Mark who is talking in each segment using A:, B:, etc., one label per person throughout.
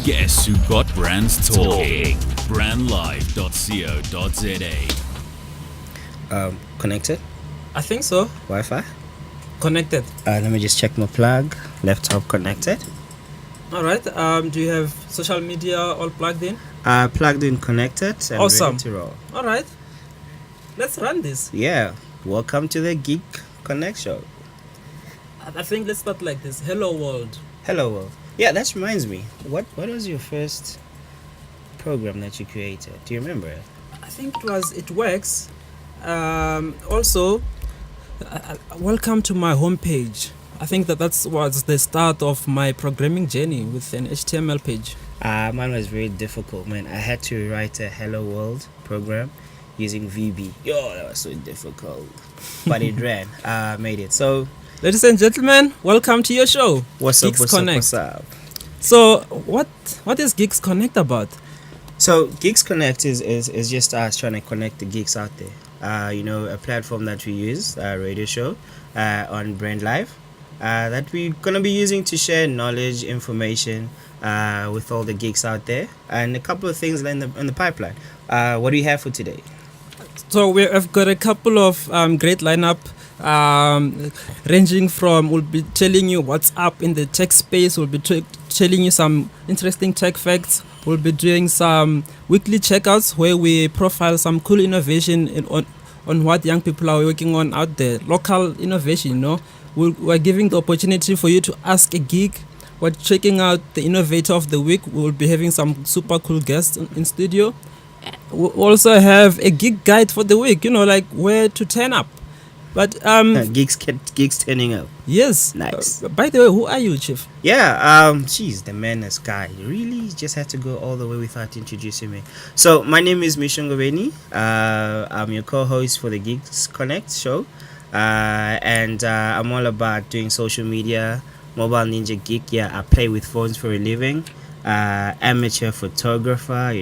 A: Guess who got brands talking? Brandlive.co.za.
B: Connected?
C: I think so.
B: Wi-Fi?
C: Connected.
B: Let me just check my plug. Laptop connected.
C: All right. Do you have social media all plugged in?
B: Plugged in, connected, and
C: Awesome.
B: ready to roll.
C: All right. Let's run this.
B: Yeah. Welcome to the Geek Connect Show.
C: I think let's start like this. Hello world.
B: Hello world. Yeah, that reminds me. What was your first program that you created? Do you remember it?
C: I think it works. Also, welcome to my homepage. I think that was the start of my programming journey with an HTML page.
B: Mine was very difficult, man. I had to write a Hello World program using VB. Yo, that was so difficult. But it ran. Made it. So,
C: ladies and gentlemen, welcome to your show.
B: What's up,
C: Geeks
B: what's
C: Connect.
B: up, what's up?
C: So, what is Geeks Connect about?
B: So, Geeks Connect is just us trying to connect the geeks out there. A platform that we use, a radio show on Brand Live, that we're going to be using to share knowledge, information with all the geeks out there, and a couple of things in the pipeline. What do you have for today?
C: So we've got a couple of great lineup, ranging from, we'll be telling you what's up in the tech space, we'll be telling you some interesting tech facts, we'll be doing some weekly checkouts where we profile some cool innovation on what young people are working on out there, local innovation, We're giving the opportunity for you to ask a geek. We're checking out the innovator of the week. We'll be having some super cool guests in studio. We also have a geek guide for the week, like where to turn up. But
B: geeks turning up.
C: Yes.
B: Nice.
C: By the way, who are you, Chief?
B: Yeah, the menace guy. You really just had to go all the way without introducing me. So my name is Ngoveni. I'm your co-host for the Geeks Connect show. And I'm all about doing social media, mobile ninja geek. Yeah, I play with phones for a living. Amateur photographer,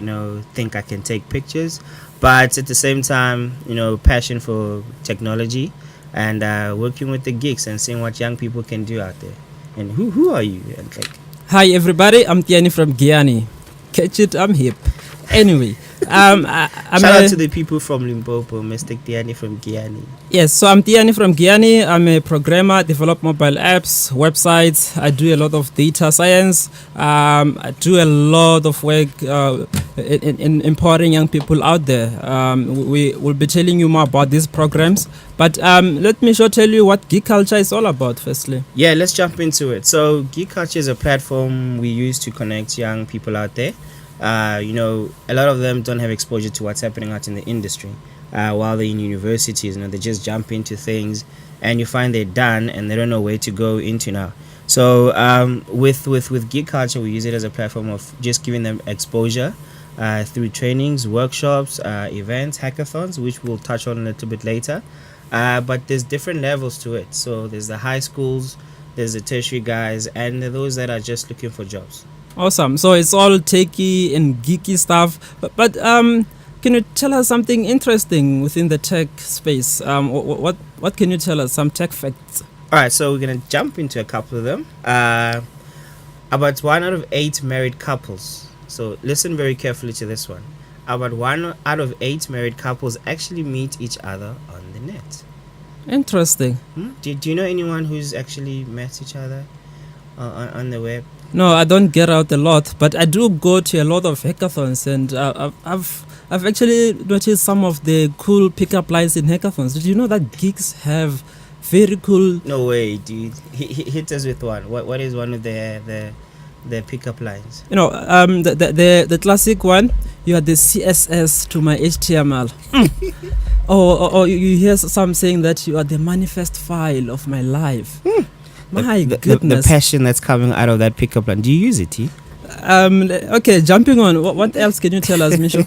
B: think I can take pictures, but at the same time, passion for technology and working with the geeks and seeing what young people can do out there. And who are you?
C: Hi everybody, I'm Tiyani from Tiyani. Catch it, I'm hip. Anyway, I'm
B: shout out to the people from Limpopo, Mr. Tiyani from Tiyani.
C: Yes, so I'm Tiyani from Tiyani. I'm a programmer, develop mobile apps, websites. I do a lot of data science. I do a lot of work in empowering young people out there. We will be telling you more about these programs. But let me tell you what Geek Culture is all about, firstly.
B: Yeah, let's jump into it. So Geek Culture is a platform we use to connect young people out there. A lot of them don't have exposure to what's happening out in the industry. While they're in universities, they just jump into things, and you find they're done and they don't know where to go into now. So with Geek Culture, we use it as a platform of just giving them exposure through trainings, workshops, events, hackathons, which we'll touch on a little bit later. But there's different levels to it. So there's the high schools, there's the tertiary guys, and those that are just looking for jobs.
C: Awesome. So it's all techy and geeky stuff. But can you tell us something interesting within the tech space? What can you tell us? Some tech facts.
B: All right. So we're gonna jump into a couple of them. About 1 out of 8 married couples. So listen very carefully to this one. About 1 out of 8 married couples actually meet each other on the net.
C: Interesting.
B: Do you know anyone who's actually met each other on the web?
C: No, I don't get out a lot, but I do go to a lot of hackathons, and I've actually noticed some of the cool pickup lines in hackathons. Did you know that geeks have very cool?
B: No way, dude. Hit us with one. What is one of the pickup lines?
C: The classic one. You are the CSS to my HTML. or you hear some saying that you are the manifest file of my life. My goodness.
B: The passion that's coming out of that pickup line. Do you use it, T?
C: Okay, jumping on. What else can you tell us, Misho?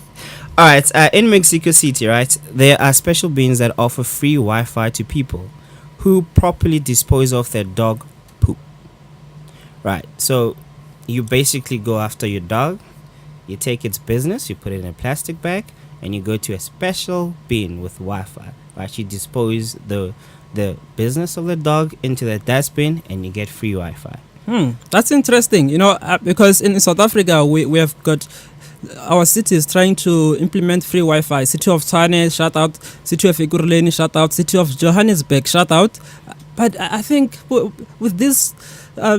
B: All right. In Mexico City, right, there are special bins that offer free Wi-Fi to people who properly dispose of their dog poop. Right. So you basically go after your dog, you take its business, you put it in a plastic bag, and you go to a special bin with Wi-Fi. Right. You dispose the the business of the dog into the dustbin, and you get free Wi-Fi.
C: That's interesting. Because in South Africa we have got our cities trying to implement free Wi-Fi. City of Tiyani, shout out. City of Ekurhuleni, shout out. City of Johannesburg, shout out. But I think with this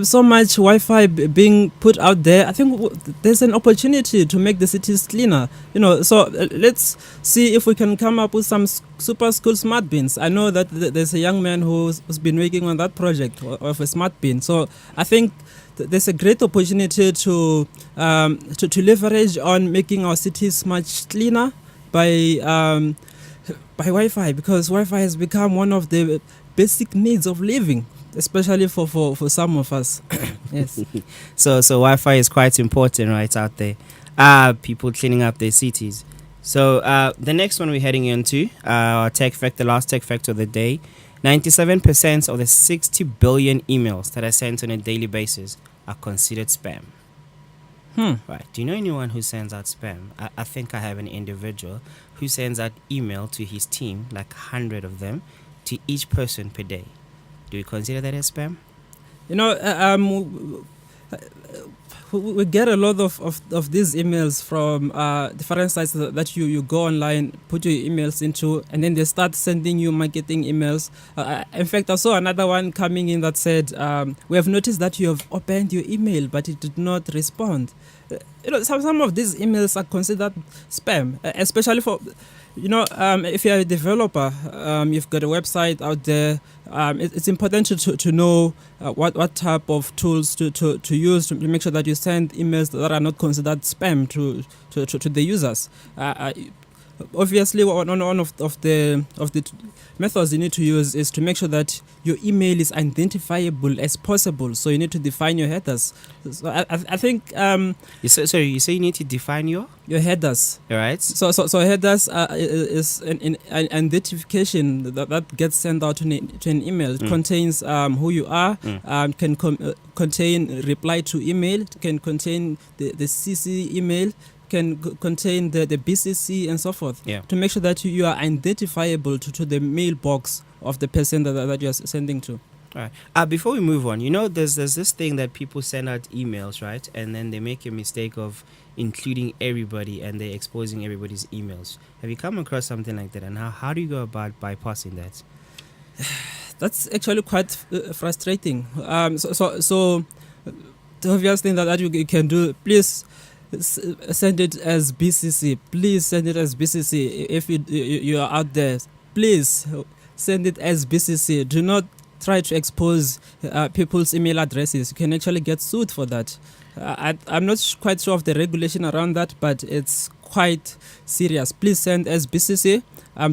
C: so much Wi-Fi being put out there, I think there's an opportunity to make the cities cleaner. So let's see if we can come up with some super school smart bins. I know that there's a young man who's been working on that project of a smart bin. So I think there's a great opportunity to leverage on making our cities much cleaner by Wi-Fi, because Wi-Fi has become one of the basic needs of living, especially for some of us. Yes.
B: So Wi-Fi is quite important right out there. People cleaning up their cities. So the next one we're heading into, our tech fact, the last tech fact of the day. 97% of the 60 billion emails that are sent on a daily basis are considered spam. Right. Do you know anyone who sends out spam? I think I have an individual who sends out email to his team, like 100 of them, to each person per day. Do you consider that as spam?
C: We get a lot of these emails from different sites that you go online, put your emails into, and then they start sending you marketing emails. In fact, I saw another one coming in that said, we have noticed that you have opened your email, but it did not respond. Some of these emails are considered spam, especially for, if you're a developer, you've got a website out there. It's important to know what type of tools to use to make sure that you send emails that are not considered spam to the users. Obviously, one of the methods you need to use is to make sure that your email is identifiable as possible. So you need to define your headers. So I think
B: you say you need to define your
C: headers.
B: All right.
C: So headers is an identification that gets sent out to an email. It contains who you are. Can contain reply to email. Can contain the CC email. Can contain the BCC and so forth, to make sure that you are identifiable to the mailbox of the person that you are sending to.
B: All right. Before we move on, there's this thing that people send out emails, right? And then they make a mistake of including everybody, and they're exposing everybody's emails. Have you come across something like that? And how do you go about bypassing that?
C: That's actually quite frustrating. So the obvious thing that you can do, please send it as BCC. Please send it as BCC. If you are out there, please send it as BCC. Do not try to expose people's email addresses. You can actually get sued for that. I'm not quite sure of the regulation around that, but it's quite serious. Please send as BCC.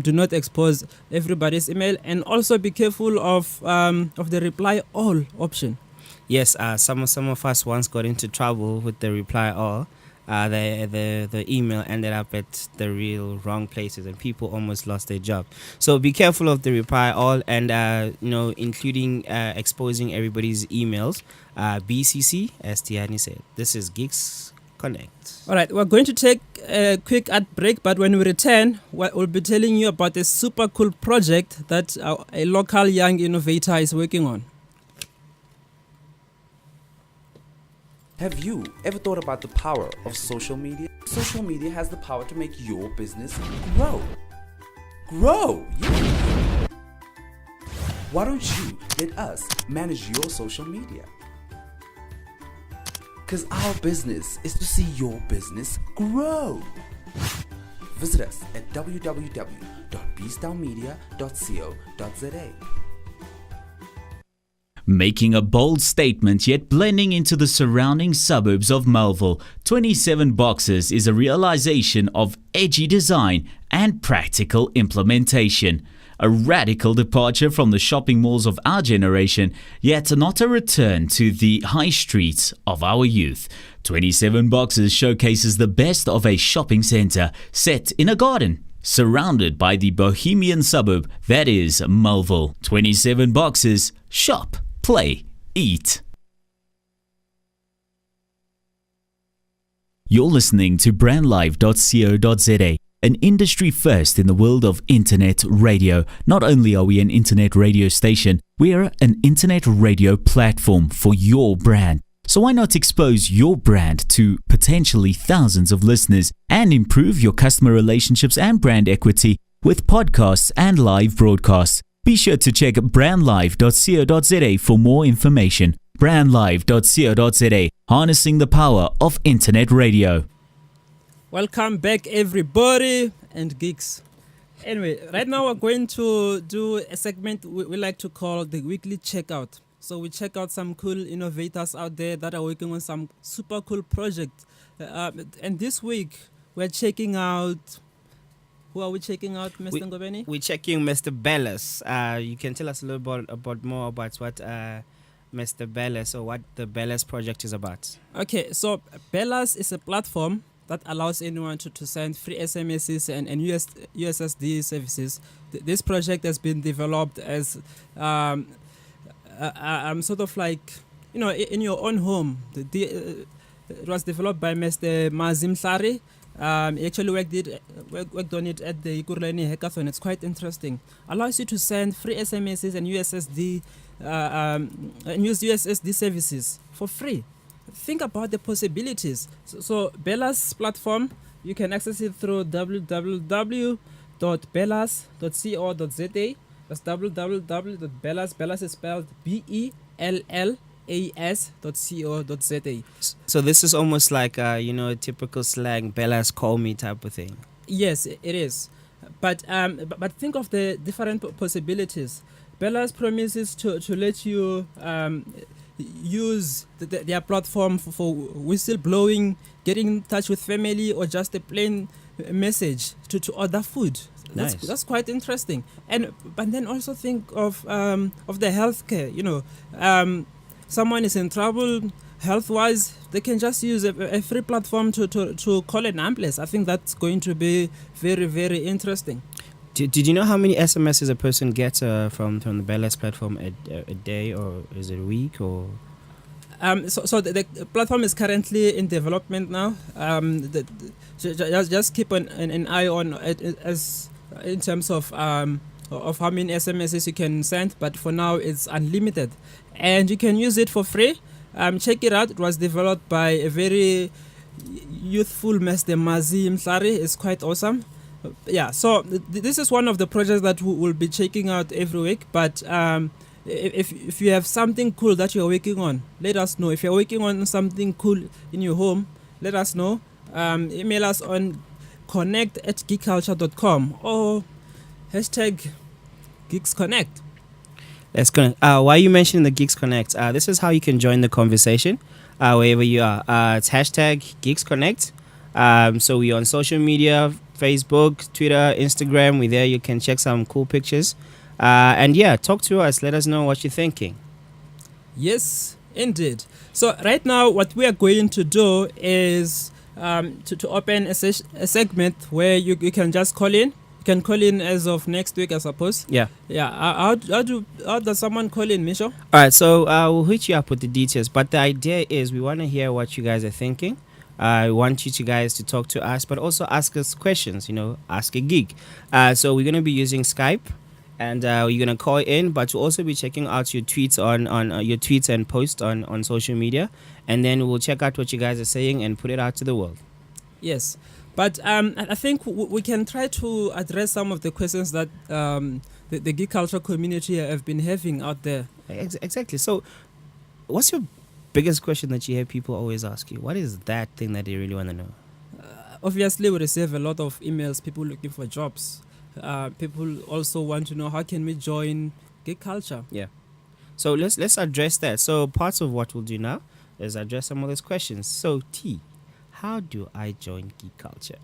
C: Do not expose everybody's email, and also be careful of the reply all option.
B: Yes, some of us once got into trouble with the reply all. The email ended up at the real wrong places, and people almost lost their job. So be careful of the reply all, and including exposing everybody's emails. BCC, as Tiyani said. This is Geeks Connect.
C: All right, we're going to take a quick ad break, but when we return, we'll be telling you about a super cool project that a local young innovator is working on.
D: Have you ever thought about the power of social media? Social media has the power to make your business grow. Grow! Yeah. Why don't you let us manage your social media? Because our business is to see your business grow. Visit us at www.bstownmedia.co.za.
A: Making a bold statement yet blending into the surrounding suburbs of Melville, 27 Boxes is a realization of edgy design and practical implementation. A radical departure from the shopping malls of our generation, yet not a return to the high streets of our youth. 27 Boxes showcases the best of a shopping centre set in a garden, surrounded by the bohemian suburb that is Melville. 27 Boxes, shop, play, eat. You're listening to brandlive.co.za. an industry first in the world of internet radio. Not only are we an internet radio station, we are an internet radio platform for your brand. So why not expose your brand to potentially thousands of listeners and improve your customer relationships and brand equity with podcasts and live broadcasts? Be sure to check brandlive.co.za for more information. brandlive.co.za, harnessing the power of internet radio.
C: Welcome back, everybody and geeks. Anyway, right now we're going to do a segment we like to call the weekly checkout. So we check out some cool innovators out there that are working on some super cool projects. And this week we're checking out. Who are we checking out, Mr. Ngoveni?
B: We're checking Mr. Bellas. You can tell us a little about more about what Mr. Bellas or what the Bellas project is about.
C: Okay, so Bellas is a platform that allows anyone to send free SMSs and USSD services. This project has been developed as sort of like, in your own home. It was developed by Mr. Mazim Sari. He actually worked on it at the Ikurleni Hackathon. It's quite interesting. Allows you to send free SMSs and USSD and use USSD services for free. Think about the possibilities. So Bellas platform, you can access it through www.bellas.co.za. That's www.bellas. Is spelled BELLAS.co.za.
B: So this is almost like a typical slang Bellas call me type of thing.
C: Yes, it is. But think of the different possibilities. Bellas promises to let you use their platform for whistleblowing, getting in touch with family, or just a plain message to order food.
B: Nice.
C: That's quite interesting. But then also think of the healthcare. Someone is in trouble health-wise, they can just use a free platform to call an ambulance. I think that's going to be very, very interesting.
B: Did you know how many SMSs a person gets from the Bellas platform a day, or is it a week, or?
C: So the platform is currently in development now. Just keep an eye on it as in terms of how many SMSs you can send. But for now, it's unlimited, and you can use it for free. Check it out. It was developed by a very youthful Mr. Mazim Sari. It's quite awesome. Yeah, so this is one of the projects that we will be checking out every week. But if you have something cool that you're working on, let us know. If you're working on something cool in your home, let us know. Email us on connect@geekculture.com or #GeeksConnect.
B: Let's connect. Why are you mentioning the Geeks Connect? This is how you can join the conversation wherever you are. It's #GeeksConnect. So we're on social media, Facebook, Twitter, Instagram. We're there. You can check some cool pictures. And yeah, talk to us. Let us know what you're thinking.
C: Yes, indeed. So right now, what we are going to do is to open a segment where you can just call in. You can call in as of next week, I suppose.
B: Yeah.
C: Yeah. How does someone call in, Mixo?
B: All right. So we'll hit you up with the details. But the idea is we want to hear what you guys are thinking. I want you guys to talk to us, but also ask us questions. Ask a geek. So we're going to be using Skype, and you're going to call in, but we'll also be checking out your tweets on your tweets and posts on social media, and then we'll check out what you guys are saying and put it out to the world.
C: Yes. But I think we can try to address some of the questions that the geek culture community have been having out there.
B: Exactly. So what's your biggest question that you hear people always ask you? What is that thing that they really want to know?
C: Obviously, we receive a lot of emails, people looking for jobs. People also want to know, how can we join geek culture?
B: Yeah. So let's address that. So parts of what we'll do now is address some of those questions. So T, how do I join geek culture?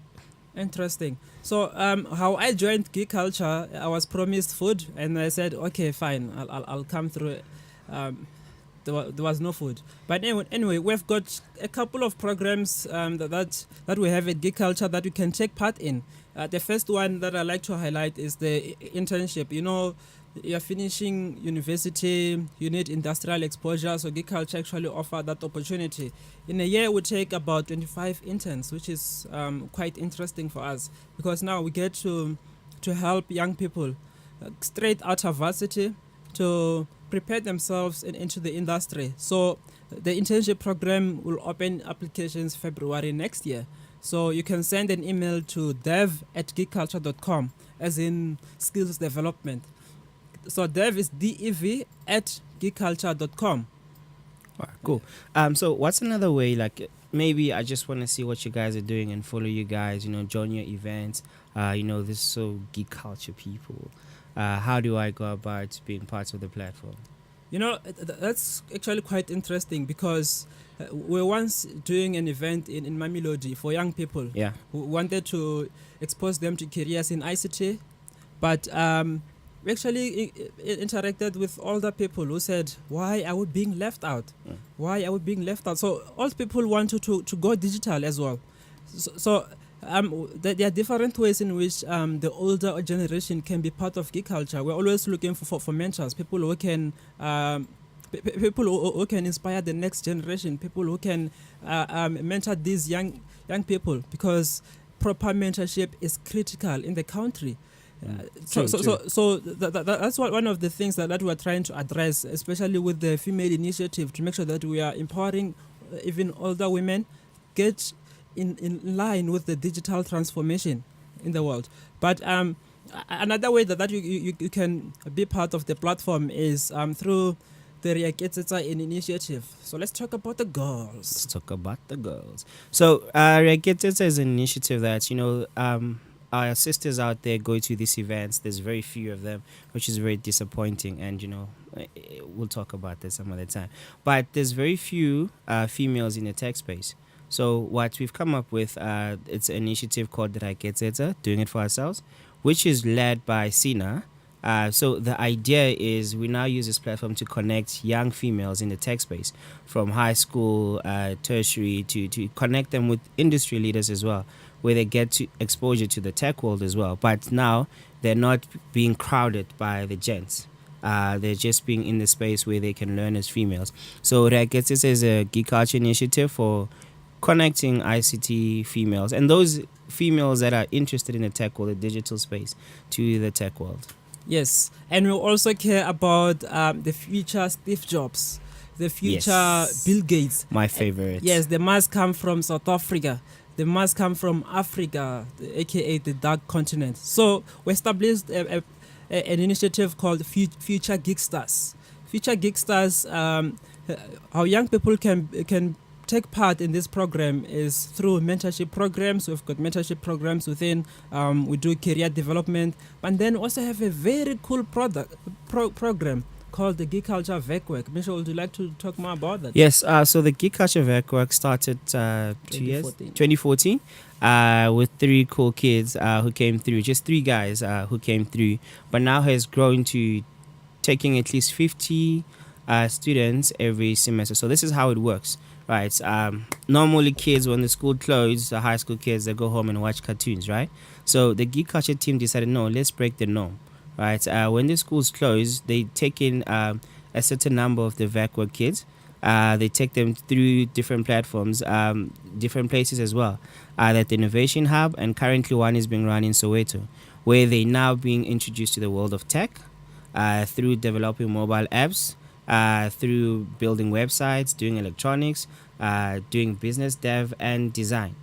C: Interesting. So how I joined geek culture, I was promised food, and I said, okay, fine, I'll come through. There was no food. But anyway, we've got a couple of programs that we have at Geek Culture that you can take part in. The first one that I like to highlight is the internship. you're finishing university, you need industrial exposure, so Geek Culture actually offer that opportunity. In a year, we take about 25 interns, which is quite interesting for us, because now we get to help young people straight out of varsity to prepare themselves into the industry. So the internship program will open applications February next year. So you can send an email to dev@geekculture.com, as in skills development. So dev is dev@geekculture.com.
B: Alright, cool. So what's another way, like maybe I just want to see what you guys are doing and follow you guys, join your events, this is so Geek Culture people. How do I go about being part of the platform?
C: That's actually quite interesting, because we were once doing an event in Mamelodi for young people.
B: Yeah.
C: We wanted to expose them to careers in ICT, but we actually interacted with older people who said, why are we being left out? Why are we being left out? So all people wanted to go digital as well. There are different ways in which the older generation can be part of Geek Culture. We're always looking for mentors, people who can who can inspire the next generation, people who can mentor these young people, because proper mentorship is critical in the country. That's one of the things that we're trying to address, especially with the female initiative, to make sure that we are empowering even older women get in line with the digital transformation in the world. But another way that you can be part of the platform is through the Reaketsetsa initiative. So let's talk about the girls.
B: So Reaketsetsa is an initiative that, our sisters out there go to these events. There's very few of them, which is very disappointing. And, we'll talk about this some other time. But there's very few females in the tech space. So what we've come up with, it's an initiative called Reaketsetsa, Doing It For Ourselves, which is led by Sina. So the idea is we now use this platform to connect young females in the tech space, from high school, tertiary, to connect them with industry leaders as well, where they get to exposure to the tech world as well. But now they're not being crowded by the gents. They're just being in the space where they can learn as females. So Reaketsetsa is a Geek Culture initiative for connecting ICT females and those females that are interested in the tech world, the digital space, to the tech world.
C: Yes, and we also care about the future Steve Jobs, the future Bill Gates.
B: My favorite.
C: Yes, they must come from South Africa. They must come from Africa, aka the Dark Continent. So we established an initiative called Future Geek Stars. Future Geek Stars, how young people can take part in this program is through mentorship programs. We've got mentorship programs within. We do career development, and then also have a very cool program called the Geek Culture Werkwerk. Misha, would you like to talk more about that?
B: Yes. So the Geek Culture Werkwerk started 2014, with 3 cool kids who came through. Just 3 guys who came through, but now has grown to taking at least 50 students every semester. So this is how it works. Right. Normally kids, when the school closed, the high school kids, they go home and watch cartoons, right? So the Geek Culture team decided, no, let's break the norm, right? When the schools close, they take in a certain number of the Werkwerk kids. They take them through different platforms, different places as well. At the Innovation Hub, and currently one is being run in Soweto, where they're now being introduced to the world of tech through developing mobile apps, through building websites, doing electronics, doing business dev and design.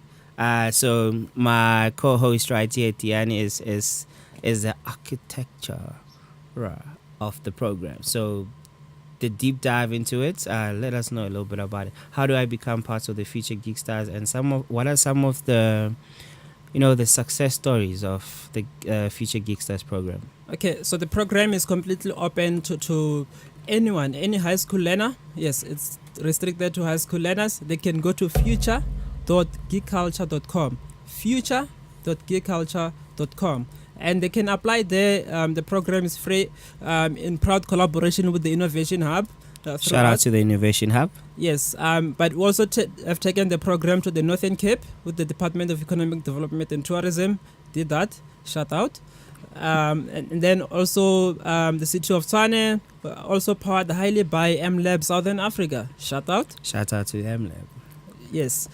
B: So my co-host right here, Tiyani, is the architecture of the program. So the deep dive into it, let us know a little bit about it. How do I become part of the Future Geek Stars, and what are some of the the success stories of the Future Geek Stars program?
C: Okay, so the program is completely open to anyone, any high school learner. Yes, it's restricted to high school learners. They can go to future.geekculture.com, future.geekculture.com, and they can apply there. The program is free, in proud collaboration with the Innovation Hub.
B: Shout out to the Innovation Hub.
C: Yes, but we also have taken the program to the Northern Cape with the Department of Economic Development and Tourism. Did that. Shout out. And then also the city of Tshwane, also powered highly by M-Lab Southern Africa. Shout out.
B: Shout out to M-Lab.
C: Yes,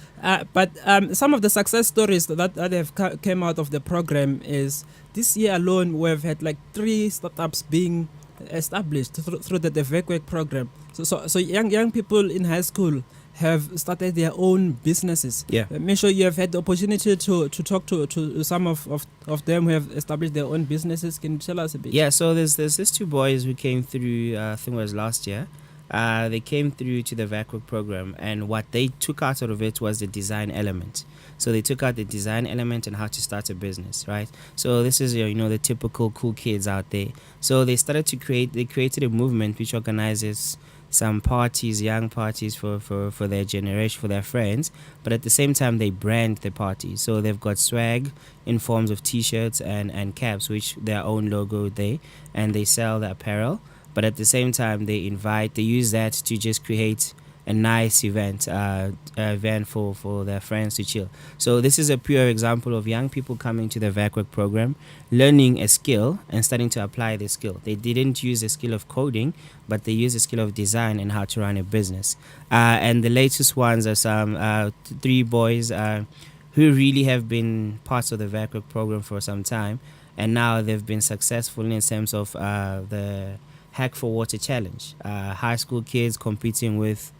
C: but some of the success stories that have came out of the program is this year alone we've had like 3 startups being established through the VECWEC program. So young people in high school have started their own businesses.
B: Yeah.
C: Make sure you have had the opportunity to talk to some of them who have established their own businesses. Can you tell us a bit?
B: Yeah, so there's these 2 boys who came through, I think it was last year. They came through to the VACWORK program, and what they took out of it was the design element. So they took out the design element and how to start a business, right? So this is the typical cool kids out there. So they created a movement which organizes some parties, young parties for their generation, for their friends, but at the same time they brand the party. So they've got swag in forms of t-shirts and caps, which their own logo there, and they sell the apparel. But at the same time, they use that to just create a nice event for their friends to chill. So this is a pure example of young people coming to the VACWORK program, learning a skill and starting to apply the skill. They didn't use the skill of coding, but they used the skill of design and how to run a business. And the latest ones are some 3 boys who really have been parts of the VACWORK program for some time, and now they've been successful in terms of the Hack for Water Challenge. High school kids competing with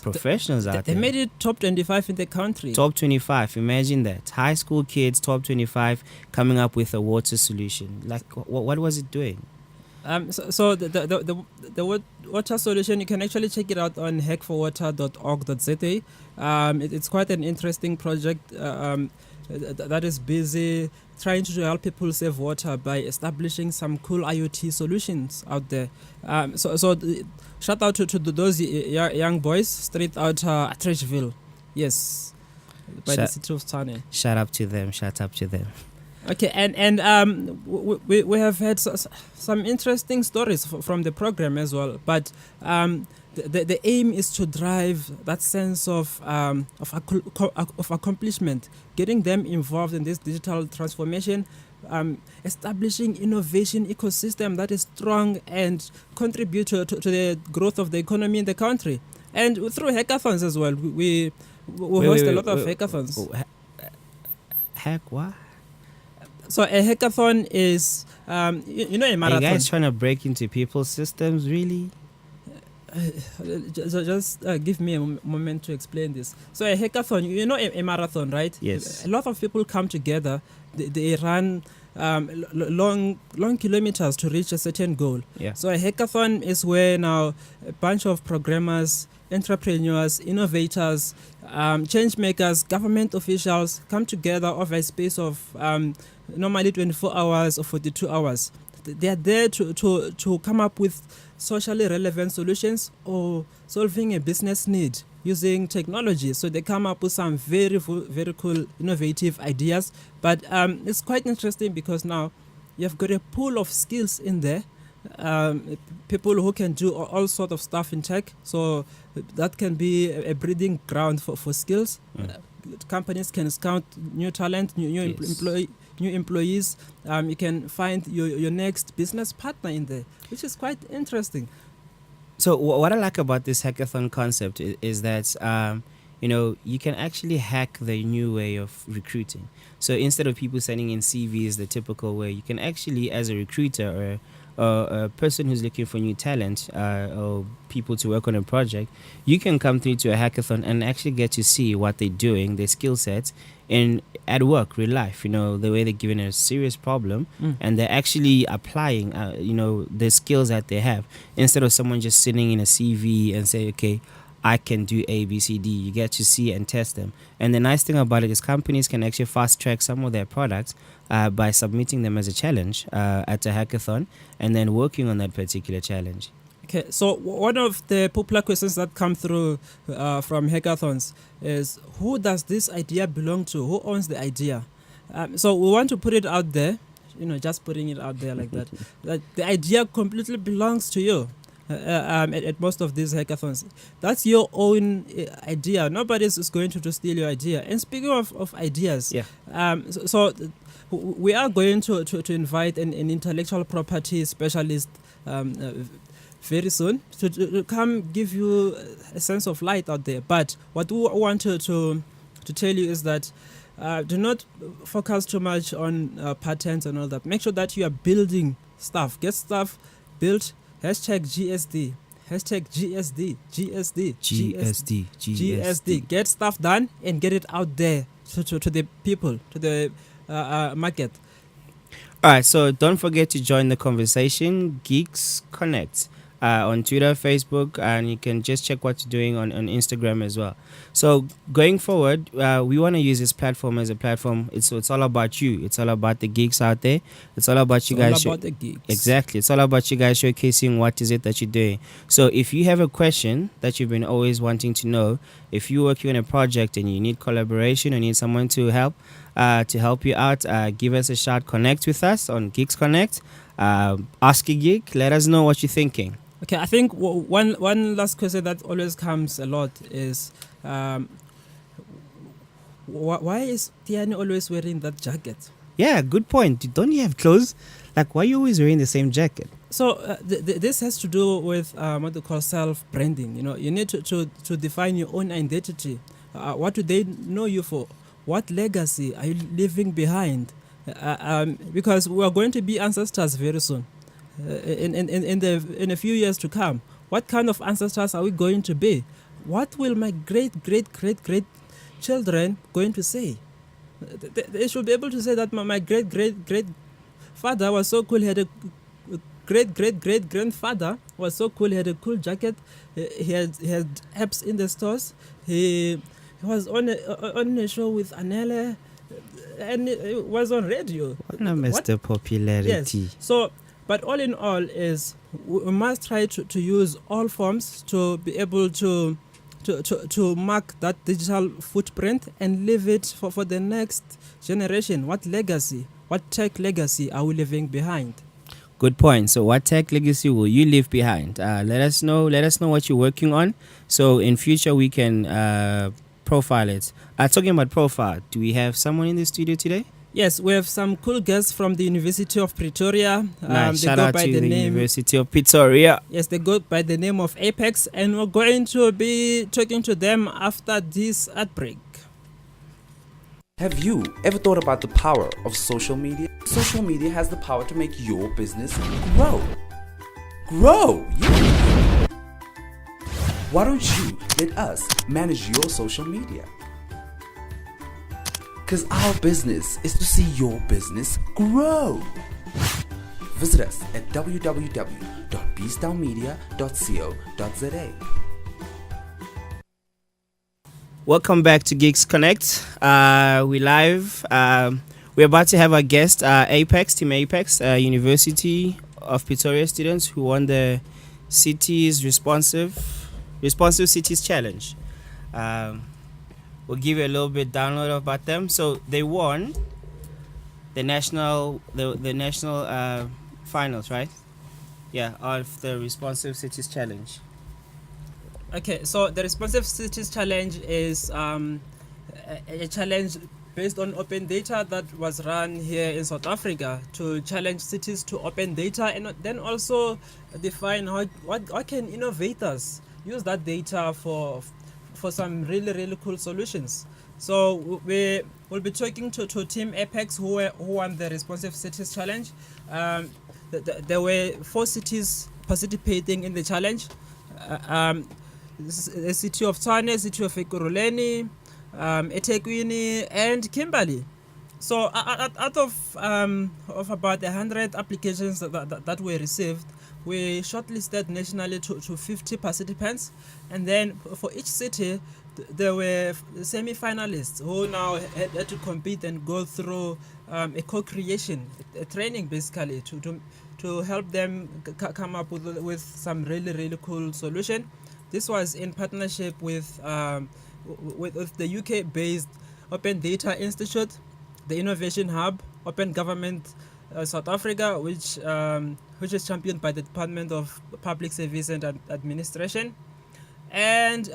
B: professionals out there.
C: They made it top 25 in the country.
B: Top 25, imagine that. High school kids, top 25, coming up with a water solution. Like, what was it doing?
C: So the water solution, you can actually check it out on hackforwater.org.za. It's quite an interesting project that is busy trying to help people save water by establishing some cool IoT solutions out there. Shout out to those young boys straight out Atteridgeville. Yes, by the city of Tshwane. Shout up to them. Okay, and we have had some interesting stories from the program as well, but the aim is to drive that sense of accomplishment, getting them involved in this digital transformation, establishing innovation ecosystem that is strong and contribute to the growth of the economy in the country. And through hackathons as well, we host a lot of hackathons.
B: Hack what?
C: So a hackathon is, a marathon.
B: Are you guys trying to break into people's systems, really?
C: Just give me a moment to explain this. So a hackathon, a marathon, right?
B: Yes.
C: A lot of people come together. They run long kilometers to reach a certain goal.
B: Yeah.
C: So a hackathon is where now a bunch of programmers, entrepreneurs, innovators, change makers, government officials come together over a space of normally 24 hours or 42 hours. They are there to come up with socially relevant solutions or solving a business need using technology. So they come up with some very, very cool, innovative ideas. But it's quite interesting because now you've got a pool of skills in there. People who can do all sort of stuff in tech. So that can be a breeding ground for skills. Companies can scout new talent, new employees. You can find your next business partner in there, which is quite interesting.
B: So what I like about this hackathon concept is that you can actually hack the new way of recruiting. So instead of people sending in CVs the typical way, you can actually, as a recruiter or a person who's looking for new talent or people to work on a project, you can come through to a hackathon and actually get to see what they're doing, their skill sets, at work, real life, the way they're given a serious problem and they're actually applying, the skills that they have. Instead of someone just sitting in a CV and say, okay, I can do A, B, C, D. You get to see and test them. And the nice thing about it is companies can actually fast track some of their products by submitting them as a challenge at a hackathon and then working on that particular challenge.
C: Okay, so one of the popular questions that come through from hackathons is, who does this idea belong to? Who owns the idea? So we want to put it out there, just putting it out there like that, that the idea completely belongs to you. at most of these hackathons. That's your own idea. Nobody is going to steal your idea. And speaking of ideas, we are going to invite an intellectual property specialist very soon to come give you a sense of light out there. But what we want to tell you is that do not focus too much on patents and all that. Make sure that you are building stuff. Get stuff built. #GSD. GSD. Get stuff done and get it out there to the people, to the market.
B: All right, so don't forget to join the conversation, Geeks Connect, on Twitter, Facebook, and you can just check what you're doing on Instagram as well. So going forward, we want to use this platform as a platform. It's all about you. It's all about the geeks out there. It's all about you guys.
C: It's all about the geeks.
B: Exactly. It's all about you guys showcasing what is it that you're doing. So if you have a question that you've been always wanting to know, if you're working on a project and you need collaboration or need someone to help you out, give us a shout. Connect with us on Geeks Connect. Ask a geek. Let us know what you're thinking.
C: Okay, I think one last question that always comes a lot is why is Tiyani always wearing that jacket?
B: Yeah, good point. Don't you have clothes? Like, why are you always wearing the same jacket?
C: So this has to do with what they call self-branding. You know, you need to define your own identity. What do they know you for? What legacy are you leaving behind? Because we are going to be ancestors very soon. In a few years to come, what kind of ancestors are we going to be? What will my great children going to say? They should be able to say that my great father was so cool. He had a great grandfather was so cool. He had a cool jacket. He had apps in the stores. He was on a show with Anele, and it was on radio.
B: Mr. Popularity.
C: Yes. So. But all in all is we must try to use all forms to be able to mark that digital footprint and leave it for the next generation. What legacy, what tech legacy are we leaving behind?
B: Good point. So what tech legacy will you leave behind? Let us know what you're working on, so in future we can profile it. Talking about profile, do we have someone in the studio today?
C: Yes, we have some cool guests from the University of Pretoria.
B: Nice. Shout out to the University of Pretoria.
C: Yes, they go by the name of Apex, and we're going to be talking to them after this ad break.
D: Have you ever thought about the power of social media? Social media has the power to make your business grow. Grow! Yeah. Why don't you let us manage your social media? Because our business is to see your business grow. Visit us at www.bstownmedia.co.za.
B: Welcome back to Geeks Connect. We live. We're about to have our guest, Team Apex, University of Pretoria students who won the city's responsive cities challenge. We'll give you a little bit download about them. So they won the national finals, right? Yeah, of the Responsive Cities Challenge.
C: Okay, so the Responsive Cities Challenge is a challenge based on open data that was run here in South Africa to challenge cities to open data, and then also define how can innovators use that data for some really cool solutions. So we will be talking to Team Apex who won the Responsive Cities Challenge. There were 4 cities participating in the challenge. The city of Tshwane, city of Ekurhuleni, eThekwini, and Kimberley. So out of about 100 applications that were received, we shortlisted nationally to 50 participants, and then for each city there were semi-finalists who now had to compete and go through a co-creation, a training basically to help them come up with some really cool solution. This was in partnership with the UK-based Open Data Institute, the Innovation Hub, Open Government South Africa, which is championed by the Department of Public Service and Administration. And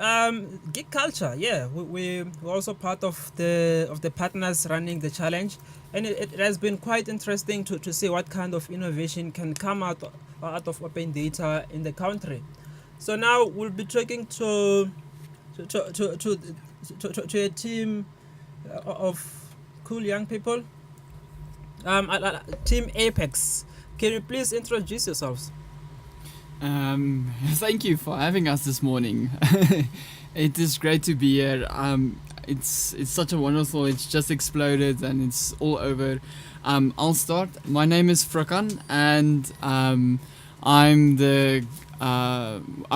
C: Geek Culture, yeah, we're also part of the partners running the challenge, and it has been quite interesting to see what kind of innovation can come out of open data in the country. So now we'll be talking to a team of cool young people. Team Apex. Can you please introduce yourselves?
E: Thank you for having us this morning. It is great to be here. It's such a wonderful. It's just exploded and it's all over. I'll start. My name is Frikan, and I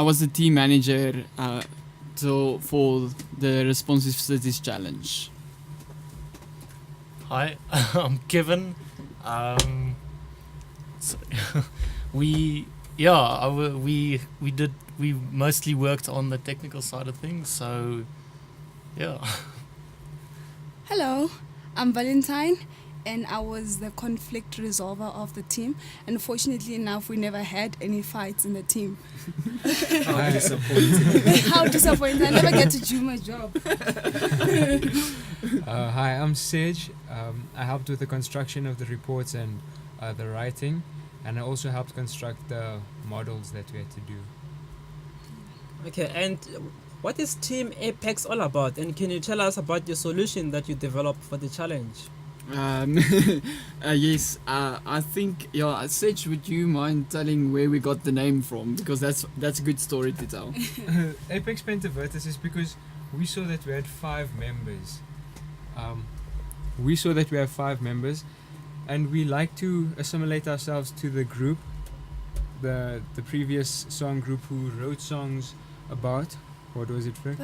E: was the team manager for the Responsive Cities Challenge.
F: Hi, I'm Kevin. We mostly worked on the technical side of things, so yeah.
G: Hello, I'm Valentine, and I was the conflict resolver of the team. And fortunately enough, we never had any fights in the team.
B: How disappointing.
G: How disappointing. I never get to do my job.
H: Hi, I'm Sage. I helped with the construction of the reports and the writing, and I also helped construct the models that we had to do.
C: Okay, and what is Team Apex all about? And can you tell us about your solution that you developed for the challenge?
E: Yes, I think, Sage, would you mind telling where we got the name from? Because that's a good story to tell.
H: Apex Pentavertus is because we saw that we had 5 members. And we like to assimilate ourselves to the group, the previous song group who wrote songs about, what was it, Frank?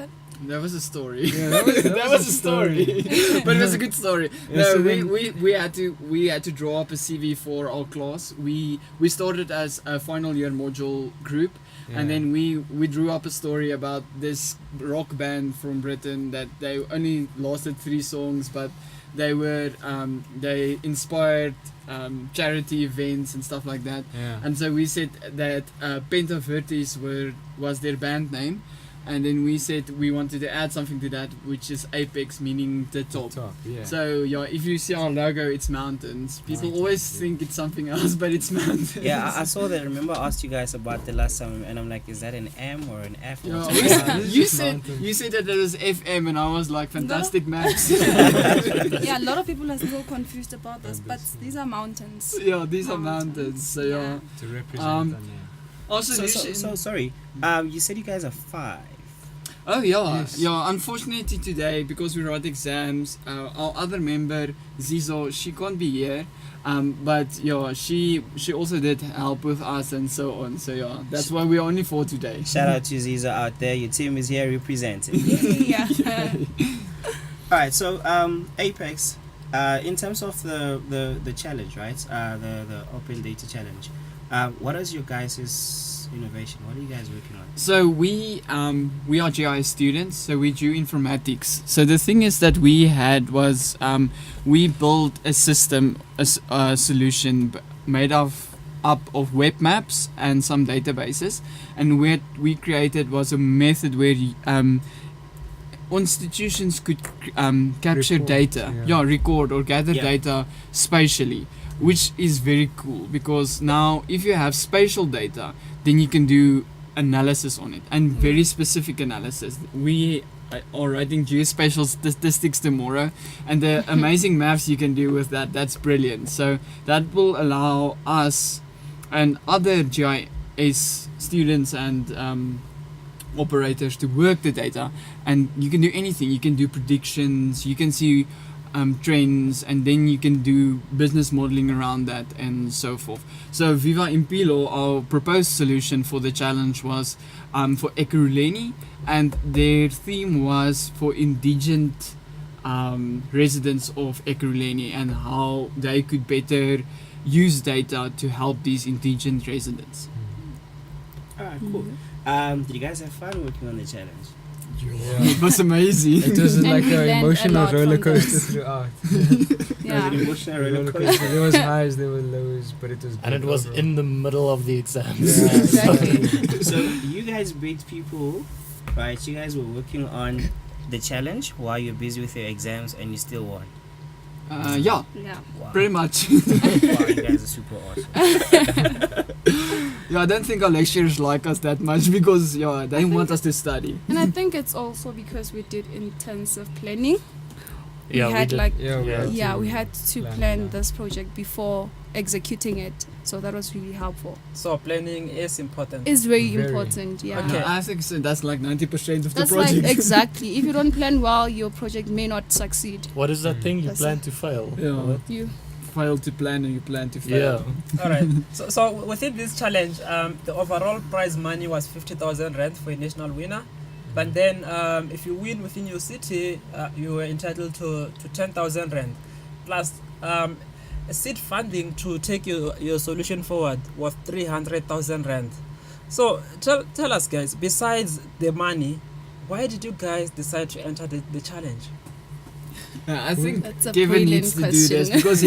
E: That was a story.
H: Yeah, that was a story.
E: But it was a good story.
H: Yeah,
E: No,
H: so
E: we had to draw up a CV for our class. We started as a final year module group, and then we drew up a story about this rock band from Britain that they only lasted 3 songs, but they inspired charity events and stuff like that.
H: Yeah.
E: And so we said that Pentavertis was their band name, and then we said we wanted to add something to that, which is Apex, meaning the top.
H: Yeah.
E: So if you see our logo, it's mountains. People always think it's something else, but it's mountains.
B: Yeah, I saw that. Remember, I asked you guys about the last time, and I'm like, is that an M or an F?
E: Yeah,
H: It's
E: you
H: just
E: said
H: mountains.
E: you said that it was FM, and I was like, fantastic maps.
G: Yeah, a lot of people are still confused about this, but these are mountains.
E: Yeah, these are mountains. So yeah.
H: To represent them,
E: Also,
B: So sorry. You said you guys are 5.
E: Oh yeah,
H: Yes.
E: yeah. Unfortunately today, because we wrote exams, our other member Zizo, she can't be here. But yeah, she also did help with us and so on. So yeah, that's why we're only 4 today.
B: Shout out to Ziza out there. Your team is here representing.
G: Yeah.
B: All right. So Apex, in terms of the challenge, right? The open data challenge. What is your guys' innovation? What are you guys working on?
E: So we are GIS students, so we do informatics. So the thing is that we had was we built a system, a solution made up of web maps and some databases, and what we created was a method where institutions could capture
H: Record,
E: data, record or gather
B: Yeah.
E: data spatially, which is very cool because now if you have spatial data, then you can do analysis on it, and very specific analysis. We are writing geospatial statistics tomorrow, and the amazing maths you can do with that's brilliant. So that will allow us and other GIS students and operators to work the data, and you can do anything. You can do predictions, you can see trends, and then you can do business modeling around that and so forth. So Viva Impilo, our proposed solution for the challenge was for Ekurhuleni, and their theme was for indigent residents of Ekurhuleni and how they could better use data to help these indigent residents.
B: All right, cool. Did you guys have fun working on the challenge?
E: It was amazing.
H: It was
G: And
H: like
G: we
H: an
G: learned a
H: emotional
G: lot from
H: roller coaster
G: this.
H: throughout.
G: Yeah.
B: Emotional
H: Roller coaster. There was highs, there were lows, but it was.
F: And
H: good
F: it was
H: overall.
F: in the middle of the exams.
H: Yeah.
G: Exactly.
B: So you guys beat people, right? You guys were working on the challenge while you're busy with your exams, and you still won.
E: Yeah,
G: Yeah.
B: Wow.
E: pretty much.
B: Wow, you guys are super awesome.
E: Yeah, I don't think our lecturers like us that much because they want us to study.
G: And I think it's also because we did intensive planning.
F: Yeah,
G: we
F: we
G: had
F: did.
G: like
H: Yeah,
G: we had to
H: plan
G: plan
H: it out.
G: this project before executing it, so that was really helpful.
C: So planning is important.
G: It's very,
H: Very.
G: important. Yeah.
C: Okay.
E: I think so that's like 90% of the
G: That's
E: project.
G: like exactly. If you don't plan well, your project may not succeed.
F: What is that thing you
G: That's
F: plan to fail?
E: Yeah.
F: What?
G: You
E: Fail to plan and you plan to
F: Yeah.
E: fail.
C: All right. So within this challenge, the overall prize money was 50,000 rand for a national winner. But then, if you win within your city, you were entitled to 10,000 rand, plus seed funding to take your solution forward was 300,000 rand. So tell us, guys. Besides the money, why did you guys decide to enter the challenge?
E: I think
G: That's a
E: Kevin needs to
G: brilliant
E: do this
G: question.
E: because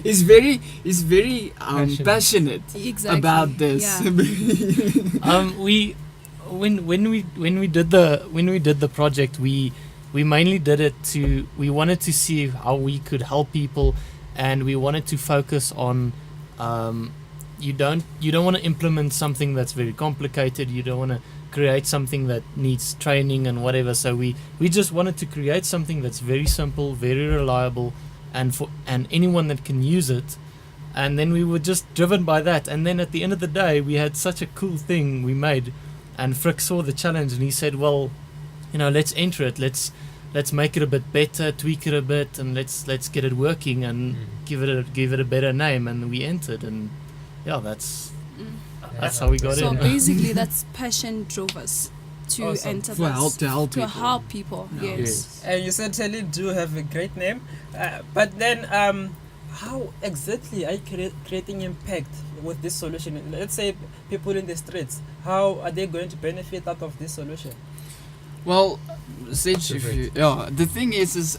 E: he's very passionate
G: exactly
E: about this.
G: Yeah.
F: We when we did the project, we mainly did it we wanted to see how we could help people, and we wanted to focus on you don't want to implement something that's very complicated. You don't want to create something that needs training and whatever. So we just wanted to create something that's very simple, very reliable, and anyone that can use it. And then we were just driven by that. And then at the end of the day, we had such a cool thing we made. And Frick saw the challenge and he said, well, let's enter it. Let's make it a bit better, tweak it a bit, and let's get it working and give it a better name. And we entered, and yeah, that's how we got
G: So
F: in.
G: basically, that's passion drove us to
C: Awesome.
G: enter
E: To help
G: this,
E: to help
G: to
E: people.
G: help people.
E: Yeah.
G: Yes.
C: And you certainly do have a great name, but then how exactly are you creating impact with this solution? Let's say people in the streets, how are they going to benefit out of this solution?
E: Well, Sage, the thing is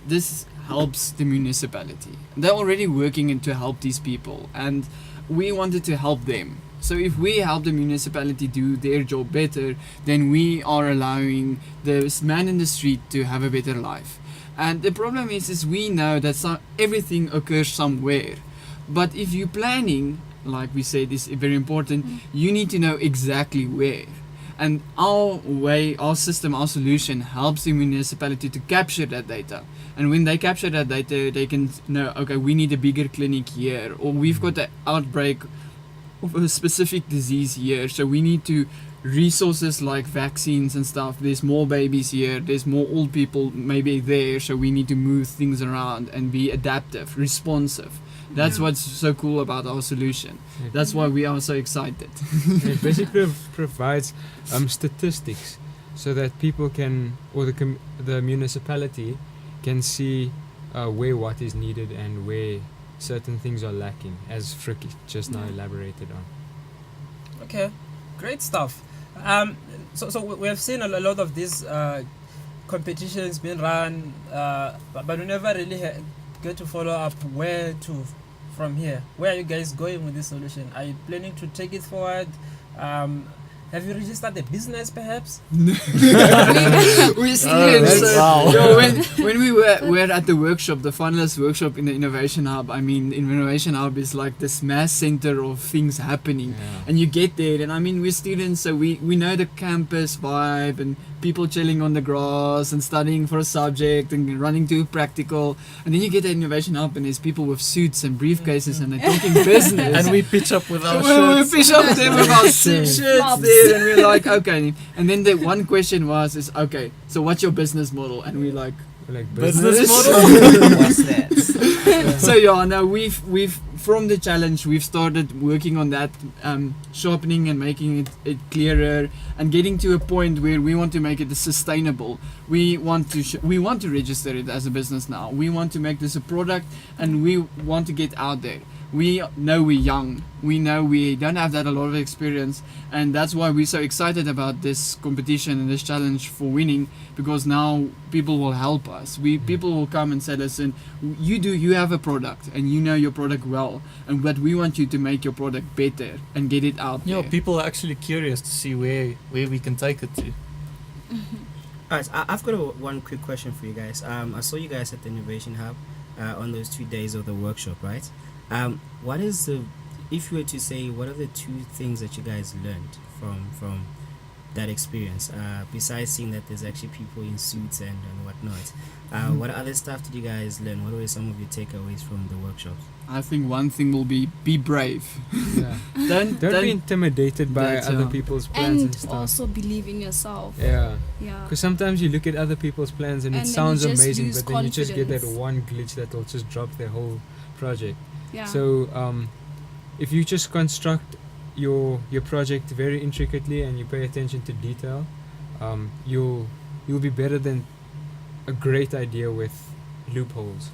E: this helps the municipality. They're already working to help these people, and we wanted to help them. So if we help the municipality do their job better, then we are allowing the man in the street to have a better life. And the problem is we know that everything occurs somewhere. But if you're planning, like we said, is very important, you need to know exactly where. And our system, our solution helps the municipality to capture that data. And when they capture that data, they can know, okay, we need a bigger clinic here, or we've got an outbreak of a specific disease here, so we need to resources like vaccines and stuff. There's more babies here, there's more old people maybe there, so we need to move things around and be adaptive, responsive. That's what's so cool about our solution. That's why we are so excited.
H: It basically provides statistics so that people can, or the municipality can see where what is needed and where certain things are lacking, as Frick just now elaborated on.
C: Okay, great stuff. So we have seen a lot of these competitions being run, but we never really get to follow up where to from here. Where are you guys going with this solution? Are you planning to take it forward? Have you registered a business perhaps?
E: We're students.
F: Wow.
E: When we were at the workshop, the finalist workshop in the Innovation Hub, I mean, Innovation Hub is like this mass center of things happening.
H: Yeah.
E: And you get there, and I mean, we're students, so we know the campus vibe and people chilling on the grass and studying for a subject and running to a practical. And then you get to Innovation Hub and there's people with suits and briefcases and they're talking business.
F: And we pitch up with our
E: We
F: shirts.
E: fish up them about shirts
G: Flops.
E: there, and we're like, okay. And then the one question is okay, so what's your business model? And we're like,
H: Like
F: Business
B: What's that?
E: so yeah, no, we've from the challenge we've started working on that, sharpening and making it clearer and getting to a point where we want to make it sustainable. We want to register it as a business now. We want to make this a product and we want to get out there. we know we're young. We know we don't have that a lot of experience, and that's why we're so excited about this competition and this challenge for winning, because now people will help us. People will come and say, listen, you have a product and you know your product well, and but we want you to make your product better and get it out
F: Yeah,
E: there.
F: people are actually curious to see where we can take it to.
B: Alright, I've got one quick question for you guys. I saw you guys at the Innovation Hub on those 2 days of the workshop, right? What is the, if you were to say, what are the 2 things that you guys learned from that experience? Besides seeing that there's actually people in suits and whatnot, what other stuff did you guys learn? What were some of your takeaways from the workshops?
E: I think one thing will be brave.
H: Yeah.
E: Don't
H: Don't be intimidated by
E: That's,
H: other
E: yeah.
H: people's plans and
G: And
H: stuff.
G: also believe in yourself.
H: Yeah.
G: Yeah.
H: Because sometimes you look at other people's plans and
G: And
H: it
G: then
H: sounds
G: you just
H: amazing,
G: lose
H: but then you just get that
G: confidence.
H: one glitch that will just drop their whole project.
G: Yeah.
H: So if you just construct your project very intricately and you pay attention to detail, you'll be better than a great idea with loopholes.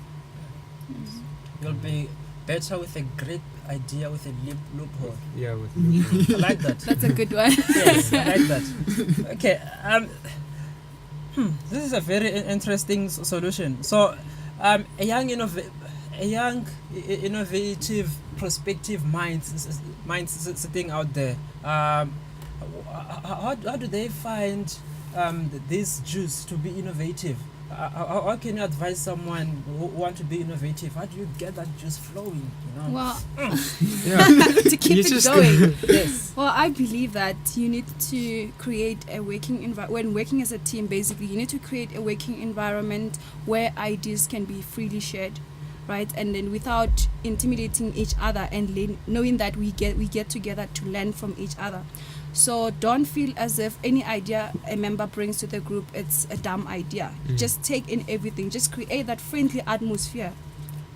C: You'll be better with a great idea with a loophole.
H: Yeah, with loopholes.
C: I like that.
G: That's a good one.
C: Yes, I like that. Okay. This is a very interesting solution. So, a young innovative, prospective minds sitting out there. How do they find this juice to be innovative? How can you advise someone who want to be innovative? How do you get that juice flowing? You know.
G: Well,
H: Yeah.
G: to keep
H: You
G: it
H: just
G: going.
C: Yes.
G: Well, I believe that you need to create a working environment. When working as a team, basically, you need to create a working environment where ideas can be freely shared, right? And then without intimidating each other, and knowing that we get together to learn from each other. So don't feel as if any idea a member brings to the group, it's a dumb idea. Just take in everything. Just create that friendly atmosphere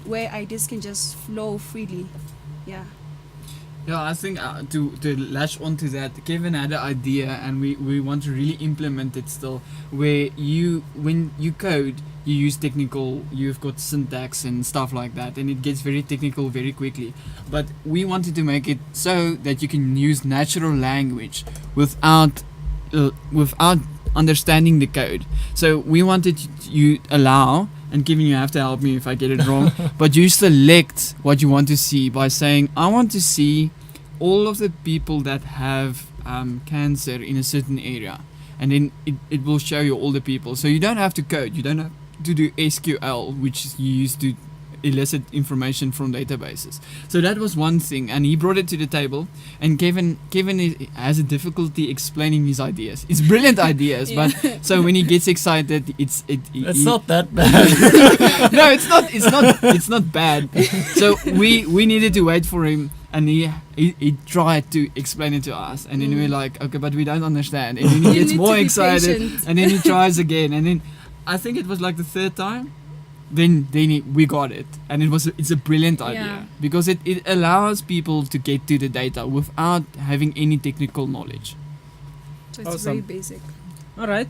G: where ideas can just flow freely. Yeah.
E: Yeah, I think to latch onto that, Kevin had an idea, and we want to really implement it still. Where when you code, you use technical, you've got syntax and stuff like that, and it gets very technical very quickly. But we wanted to make it so that you can use natural language without understanding the code. So we wanted you allow, and Kevin, you have to help me if I get it wrong, but you select what you want to see by saying, I want to see all of the people that have cancer in a certain area, and then it will show you all the people. So you don't have to code, you don't have to do SQL, which you use to elicit information from databases. So that was one thing, and he brought it to the table, and Kevin has a difficulty explaining his ideas. It's brilliant ideas, but so when he gets excited,
F: It's
E: he-
F: not that bad.
E: no, it's not bad. So we needed to wait for him, and he tried to explain it to us, and then we were like, okay, but we don't understand, and then he
G: You
E: gets
G: need
E: more
G: to be
E: excited,
G: patient.
E: and then he tries again, and then I think it was like the third time, then we got it, and it's a brilliant idea,
G: Yeah.
E: because it allows people to get to the data without having any technical knowledge.
G: So it's
C: Awesome.
G: very basic.
C: All right.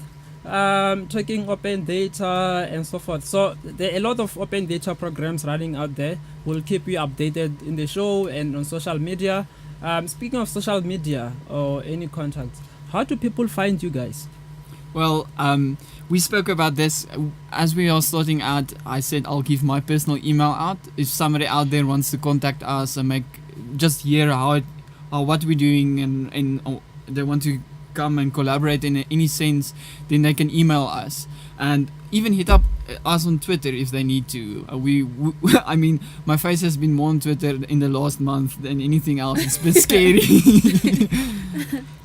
C: Talking open data and so forth. So there are a lot of open data programs running out there. We'll keep you updated in the show and on social media. Speaking of social media or any contacts, how do people find you guys?
E: Well, we spoke about this as we are starting out. I said I'll give my personal email out. If somebody out there wants to contact us and just hear what we're doing, and they want to come and collaborate in any sense, then they can email us, and even hit up us on Twitter if they need to. I mean, my face has been more on Twitter in the last month than anything else. It's a bit scary.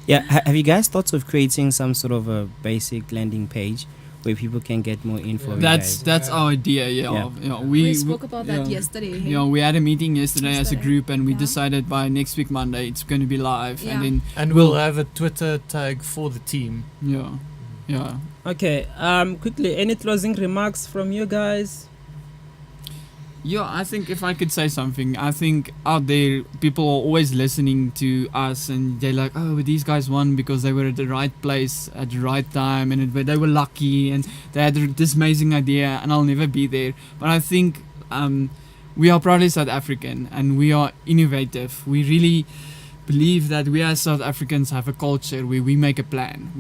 B: Yeah, have you guys thought of creating some sort of a basic landing page where people can get more info? of you guys?
E: That's our idea.
B: Yeah.
E: We
G: spoke about that yesterday. hey?
E: Yeah, we had a meeting yesterday as a
G: Yesterday,
E: group, and we
G: yeah.
E: decided by next week Monday it's going to be live,
G: Yeah.
E: and then
F: And we'll have a Twitter tag for the team.
E: yeah.
C: Okay. Quickly, any closing remarks from you guys?
E: Yeah, I think if I could say something, I think out there people are always listening to us, and they're like, oh, these guys won because they were at the right place at the right time, and they were lucky, and they had this amazing idea, and I'll never be there. But I think we are proudly South African and we are innovative. We really believe that we as South Africans have a culture where we make a plan.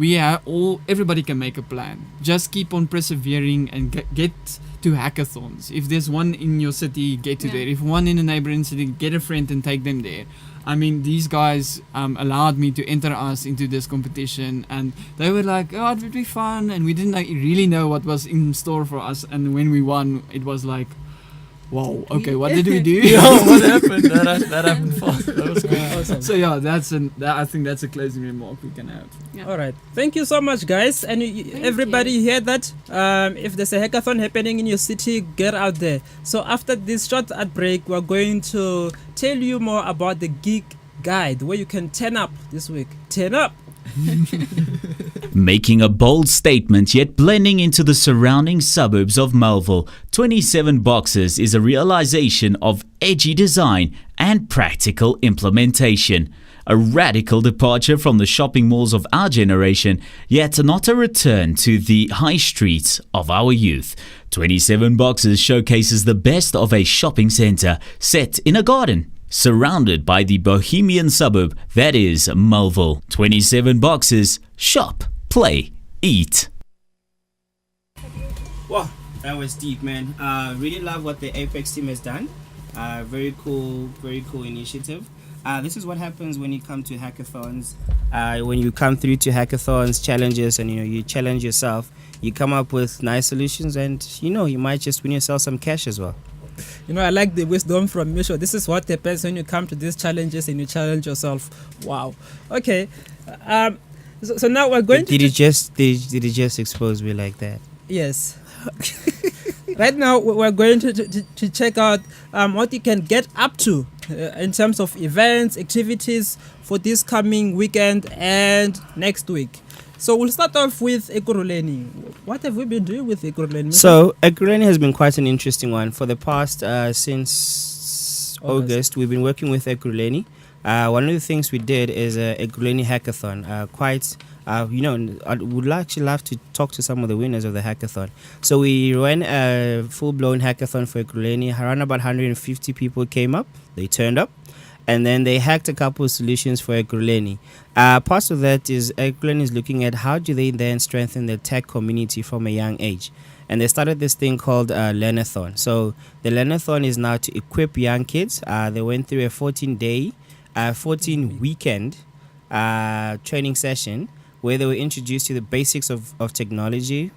E: Everybody can make a plan. Just keep on persevering and get to hackathons. If there's one in your city, get to there. If one in a neighboring city, get a friend and take them there. I mean, these guys allowed me to enter us into this competition, and they were like, oh, it would be fun, and we didn't really know what was in store for us. And when we won, it was like, wow, okay, what did we do?
F: What happened? That happened fast. That was
C: Awesome.
E: So yeah, I think that's a closing remark we can have.
G: Yeah.
C: All right. Thank you so much, guys. And everybody hear that? If there's a hackathon happening in your city, get out there. So after this short ad break, we're going to tell you more about the Geek Guide, where you can turn up this week. Turn up.
A: Making a bold statement yet blending into the surrounding suburbs of Melville, 27 Boxes is a realization of edgy design and practical implementation. A radical departure from the shopping malls of our generation, yet not a return to the high streets of our youth. 27 Boxes showcases the best of a shopping centre set in a garden, surrounded by the bohemian suburb that is Melville. 27 Boxes, shop, play, eat.
B: Wow, that was deep, man. Really love what the Apex team has done. Very cool initiative. This is what happens when you come to hackathons. When you come through to hackathons, challenges, and you challenge yourself, you come up with nice solutions, and you might just win yourself some cash as well.
C: I like the wisdom from Mixo. This is what happens when you come to these challenges and you challenge yourself. Wow. Okay. So now we're going
B: Did he just expose me like that?
C: Yes. Right now we're going to check out what you can get up to in terms of events, activities for this coming weekend and next week. So we'll start off with Ekurhuleni. What have we been doing with Ekurhuleni?
B: So Ekurhuleni has been quite an interesting one. For the past since August, we've been working with Ekurhuleni. One of the things we did is a Ekurhuleni hackathon. I would actually love to talk to some of the winners of the hackathon. So we ran a full-blown hackathon for Ekurhuleni. Around about 150 people came up. They turned up. And then they hacked a couple of solutions for Ekurhuleni. Part of that is Ekurhuleni is looking at how do they then strengthen the tech community from a young age. And they started this thing called Learnathon. So the Learnathon is now to equip young kids. They went through a 14-weekend training session where they were introduced to the basics of technology,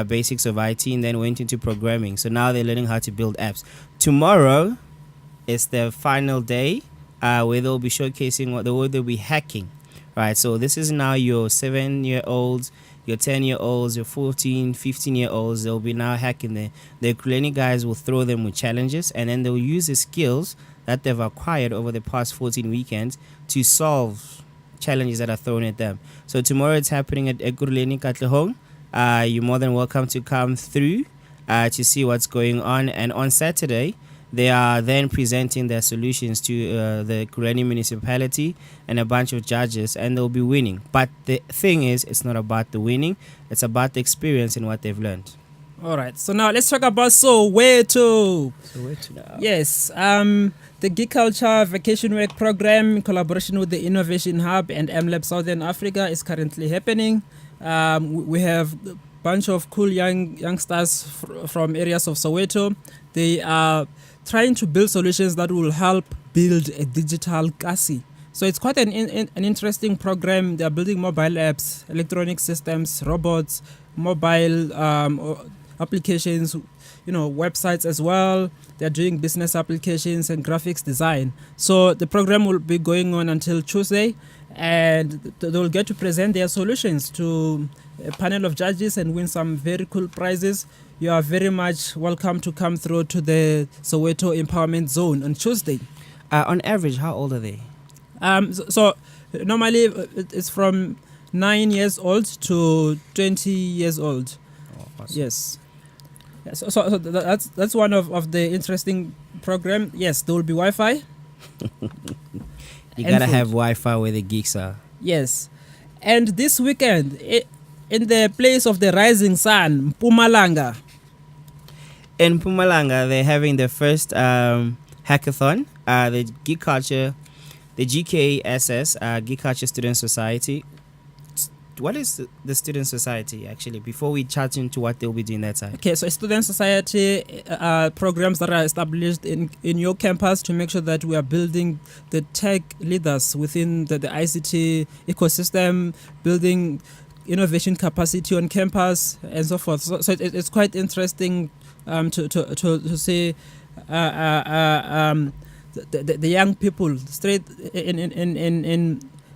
B: basics of IT, and then went into programming. So now they're learning how to build apps. Tomorrow is the final day where they'll be showcasing where they'll be hacking. Right, so this is now your 7-year-olds, your 10-year-olds, your 14, 15-year-olds. They'll be now hacking. The Ekurhuleni guys will throw them with challenges, and then they'll use the skills that they've acquired over the past 14 weekends to solve challenges that are thrown at them. So tomorrow it's happening at Ekurhuleni Katlehong. You're more than welcome to come through to see what's going on. And on Saturday, they are then presenting their solutions to the Ekurhuleni municipality and a bunch of judges, and they'll be winning. But the thing is, it's not about the winning. It's about the experience and what they've learned.
C: All right. So now let's talk about Soweto. Yes. The Geek Culture Vacation Work Program in collaboration with the Innovation Hub and MLab Southern Africa is currently happening. We have a bunch of cool youngsters from areas of Soweto. They are trying to build solutions that will help build a digital kasi. So it's quite an interesting program. They are building mobile apps, electronic systems, robots, mobile applications, websites as well. They're doing business applications and graphics design. So the program will be going on until Tuesday, and they'll get to present their solutions to a panel of judges and win some very cool prizes. You are very much welcome to come through to the Soweto Empowerment Zone on Tuesday.
B: On average, how old are they?
C: So normally it's from 9 years old to 20 years old.
B: Oh, awesome.
C: Yes. So that's one of the interesting program. Yes, there will be Wi-Fi.
B: You gotta have Wi-Fi where the geeks are.
C: Yes. And this weekend, in the place of the rising sun, Mpumalanga.
B: in Mpumalanga, they're having their first hackathon. The Geek Culture, the GKSS, Geek Culture Student Society. What is the Student Society, actually, before we chat into what they'll be doing that side?
C: Okay, so Student Society programs that are established in your campus to make sure that we are building the tech leaders within the ICT ecosystem, building innovation capacity on campus, and so forth. So it's quite interesting to see the young people straight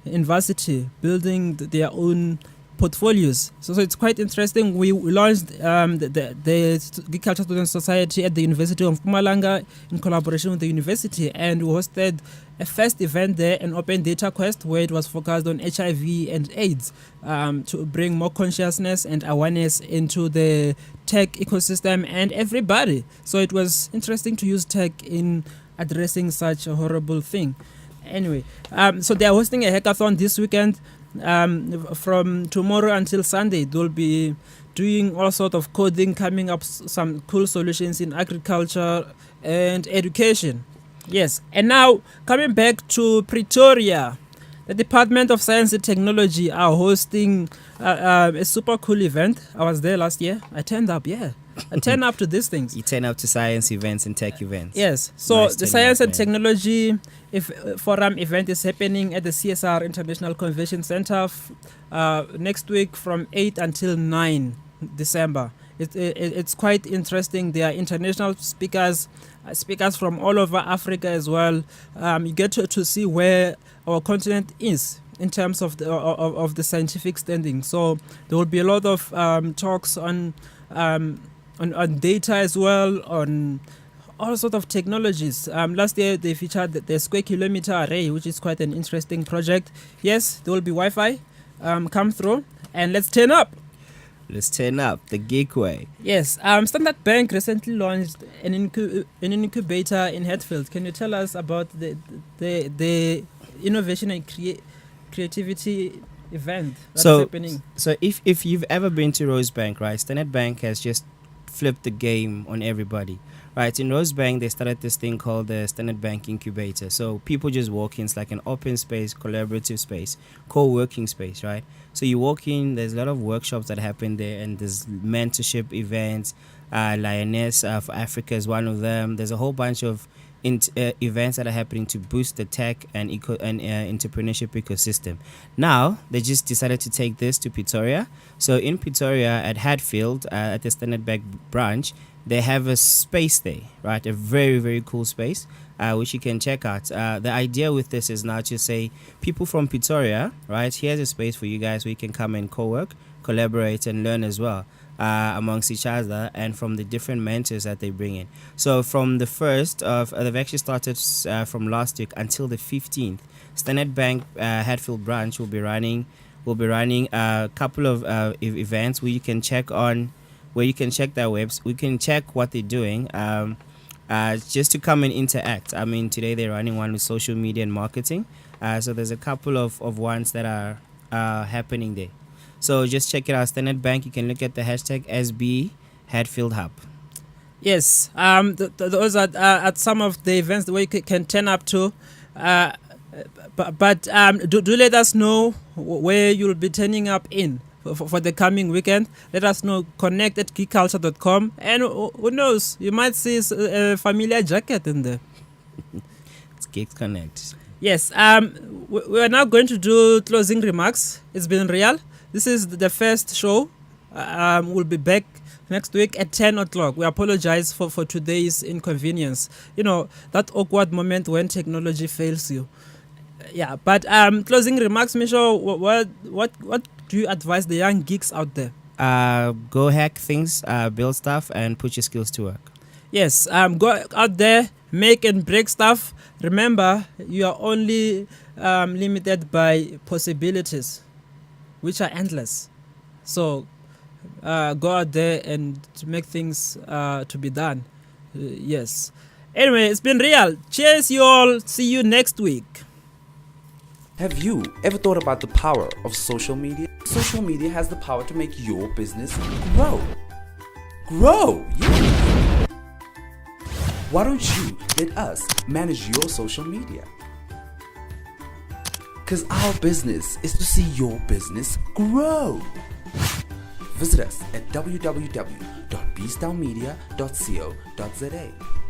C: in varsity building their own portfolios. So it's quite interesting. We launched the Geek Culture Student Society at the University of Mpumalanga in collaboration with the university, and we hosted a first event there, an open data quest, where it was focused on HIV and AIDS, to bring more consciousness and awareness into the tech ecosystem and everybody. So it was interesting to use tech in addressing such a horrible thing. Anyway, so they are hosting a hackathon this weekend. From tomorrow until Sunday, they'll be doing all sort of coding, coming up some cool solutions in agriculture and education. Yes, and now coming back to Pretoria, the Department of Science and Technology are hosting a super cool event. I was there last year. I turned up, I turn up to these things.
B: You turn up to science events and tech events.
C: Yes. So
B: Nice
C: the
B: turning
C: Science
B: up,
C: and
B: man.
C: Technology Forum event is happening at the CSR International Convention Center next week from 8 until 9 December. It's quite interesting. There are international speakers from all over Africa as well. You get to see where our continent is in terms of the scientific standing. So there will be a lot of talks on data as well, on all sorts of technologies. Last year they featured the Square Kilometer Array, which is quite an interesting project. Yes, there will be Wi-Fi come through, and let's turn up.
B: Let's turn up the geek way.
C: Yes, Standard Bank recently launched an incubator in Hatfield. Can you tell us about the innovation and creativity event that's happening?
B: So if you've ever been to Rosebank, right, Standard Bank has just flipped the game on everybody. Right, in Rosebank, they started this thing called the Standard Bank Incubator. So people just walk in. It's like an open space, collaborative space, co-working space, right? So you walk in, there's a lot of workshops that happen there, and there's mentorship events. Lioness of Africa is one of them. There's a whole bunch of events that are happening to boost the tech and entrepreneurship ecosystem. Now, they just decided to take this to Pretoria. So in Pretoria at Hatfield, at the Standard Bank branch, they have a space there, right? A very, very cool space, which you can check out. The idea with this is now to say, people from Pretoria, right? Here's a space for you guys where you can come and co-work, collaborate, and learn as well amongst each other, and from the different mentors that they bring in. So from the first of, they've actually started from last week until the 15th. Standard Bank Hatfield branch will be running a couple of events where you can check their webs. We can check what they're doing, just to come and interact. I mean, today they're running one with social media and marketing. So there's a couple of ones that are happening there. So just check it out. Standard Bank. You can look at the hashtag SB Hatfield Hub.
C: Yes, those are at some of the events where you can turn up to. But do let us know where you'll be turning up in for the coming weekend. Let us know. Connect at geekculture.com, and who knows, you might see a familiar jacket in there.
B: It's Geeks Connect.
C: Yes, we are now going to do closing remarks. It's been real. This is the first show. We'll be back next week at 10 o'clock. We apologize for today's inconvenience. You know, that awkward moment when technology fails you. Yeah, but closing remarks, Misho, what do you advise the young geeks out there?
B: Go hack things, build stuff, and put your skills to work.
C: Yes, go out there, make and break stuff. Remember, you are only limited by possibilities, which are endless. So go out there and make things to be done. Yes. Anyway, it's been real. Cheers, you all. See you next week.
D: Have you ever thought about the power of social media? Social media has the power to make your business grow. Grow! Yeah. Why don't you let us manage your social media? Because our business is to see your business grow. Visit us at www.bstownmedia.co.za.